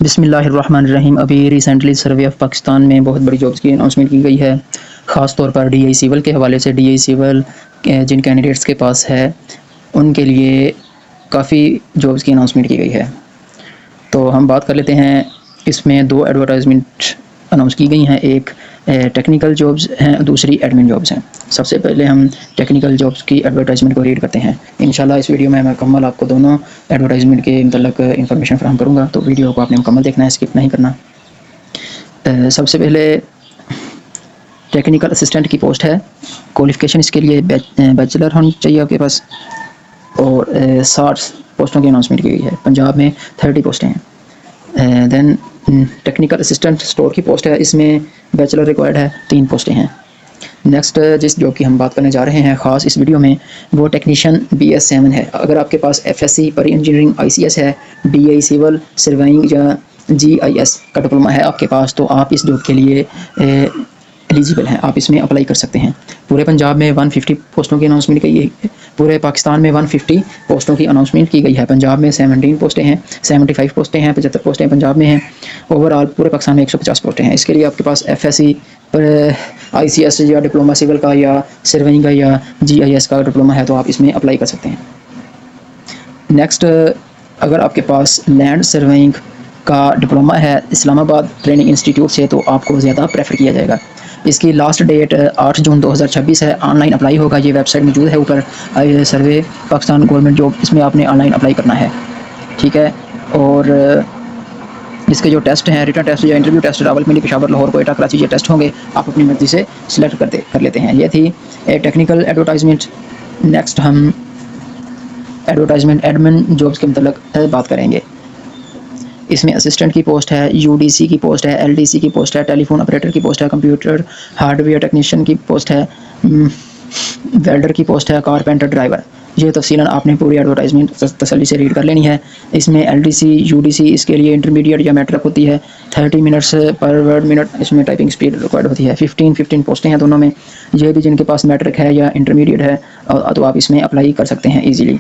بسم اللہ الرحمن الرحیم۔ ابھی ریسنٹلی سروے آف پاکستان میں بہت بڑی جابس کی اناؤنسمنٹ کی گئی ہے، خاص طور پر ڈی آئی سیول کے حوالے سے۔ ڈی آئی سیول جن کینڈیڈیٹس کے پاس ہے ان کے لیے کافی جابس کی اناؤنسمنٹ کی گئی ہے، تو ہم بات کر لیتے ہیں۔ اس میں دو ایڈورٹائزمنٹ اناؤنس کی گئی ہیں، ایک ٹیکنیکل جابس ہیں، دوسری ایڈمن جابس ہیں۔ سب سے پہلے ہم ٹیکنیکل جابس کی ایڈورٹائزمنٹ کو ریڈ کرتے ہیں۔ انشاءاللہ اس ویڈیو میں مکمل آپ کو دونوں ایڈورٹائزمنٹ کے متعلق انفارمیشن فراہم کروں گا، تو ویڈیو کو آپ نے مکمل دیکھنا ہے، اسکپ نہیں کرنا۔ سب سے پہلے ٹیکنیکل اسسٹنٹ کی پوسٹ ہے، کوالیفیکیشن اس کے لیے بیچلر ہونی چاہیے آپ کے پاس، اور 60 پوسٹوں کی اناؤنسمنٹ کی گئی ہے۔ پنجاب میں 30 پوسٹیں ہیں۔ دین ٹیکنیکل اسسٹنٹ اسٹور کی پوسٹ ہے، اس میں بیچلر ریکوائرڈ ہے، 3 پوسٹیں ہیں۔ نیکسٹ جس جاب کی ہم بات کرنے جا رہے ہیں خاص اس ویڈیو میں، وہ ٹیکنیشین BS7 ہے۔ اگر آپ کے پاس FSC پر انجینئرنگ ICS ہے، DI سیول سروائنگ یا GIS کا ڈپلوما ہے آپ کے پاس، تو آپ اس جاب کے لیے ایلیجیبل ہیں، آپ اس میں اپلائی کر سکتے ہیں۔ پورے پنجاب میں 150 پوسٹوں کی اناؤنسمنٹ کی گئی ہے، پورے پاکستان میں 150 پوسٹوں کی اناؤنسمنٹ کی گئی ہے۔ پنجاب میں 17 پوسٹیں ہیں، 75 پوسٹیں ہیں، 75 پوسٹیں پنجاب میں ہیں۔ اوور آل پورے پاکستان میں 150 پوسٹیں ہیں۔ اس کے لیے آپ کے پاس FSC پر ICS یا ڈپلوما سول کا یا سروائنگ کا یا GIS کا ڈپلوما ہے، تو آپ اس میں اپلائی کر سکتے ہیں۔ نیکسٹ، اگر آپ کے پاس لینڈ سروائنگ کا ڈپلوما ہے اسلام آباد ٹریننگ انسٹیٹیوٹ سے، تو آپ کو زیادہ پریفر کیا جائے گا۔ اس کی لاسٹ ڈیٹ 8 جون 2026 ہے، آن لائن اپلائی ہوگا۔ یہ ویب سائٹ موجود ہے اوپر، سروے پاکستان گورنمنٹ جاب، اس میں آپ نے آن لائن اپلائی کرنا ہے، ٹھیک ہے۔ اور اس کے جو ٹیسٹ ہیں، ریٹن ٹیسٹ یا انٹرویو ٹیسٹ، راولپنڈی، پشاور، لاہور، کوئٹہ، کراچی، یہ ٹیسٹ ہوں گے، آپ اپنی مرضی سے سلیکٹ کر لیتے ہیں۔ یہ تھی ٹیکنیکل ایڈورٹائزمنٹ۔ نیکسٹ ہم ایڈورٹائزمنٹ ایڈمن جابس کے متعلق بات کریں گے۔ اس میں اسسٹنٹ کی پوسٹ ہے، UDC کی پوسٹ ہے، LDC کی پوسٹ ہے، ٹیلی فون آپریٹر کی پوسٹ ہے، کمپیوٹر ہارڈ ویئر ٹیکنیشین کی پوسٹ ہے، ویلڈر کی پوسٹ ہے، کارپینٹر ڈرائیور۔ یہ تفصیلاً آپ نے پوری ایڈورٹائزمنٹ تسلی سے ریڈ کر لینی ہے۔ اس میں LDC UDC اس کے لیے انٹرمیڈیٹ یا میٹرک ہوتی ہے، 30 منٹس پر ورڈ منٹ اس میں ٹائپنگ سپیڈ ریکوائرڈ ہوتی ہے۔ 15 پوسٹیں ہیں دونوں میں۔ یہ بھی جن کے پاس میٹرک ہے یا انٹرمیڈیٹ ہے تو آپ اس میں اپلائی کر سکتے ہیں ایزیلی۔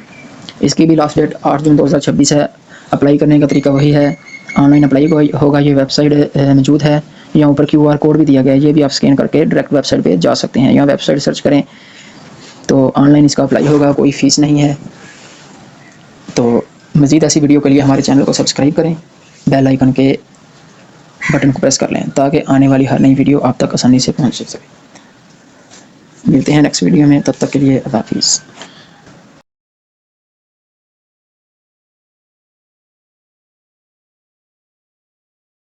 اس کی بھی لاسٹ ڈیٹ 8 جون 2026 ہے۔ اپلائی کرنے کا طریقہ وہی ہے، آن لائن اپلائی ہوگا۔ یہ ویب سائٹ موجود ہے، یہاں اوپر QR کوڈ بھی دیا گیا ہے، یہ بھی آپ اسکین کر کے ڈائریکٹ ویب سائٹ پہ جا سکتے ہیں، یا ویب سائٹ سرچ کریں تو آن لائن اس کا اپلائی ہوگا، کوئی فیس نہیں ہے۔ تو مزید ایسی ویڈیو کے لیے ہمارے چینل کو سبسکرائب کریں، بیل آئیکن کے بٹن کو پریس کر لیں تاکہ آنے والی ہر نئی ویڈیو آپ تک آسانی سے پہنچ سکے۔ ملتے ہیں نیکسٹ ویڈیو میں، تب تک کے لیے اللہ حافظ۔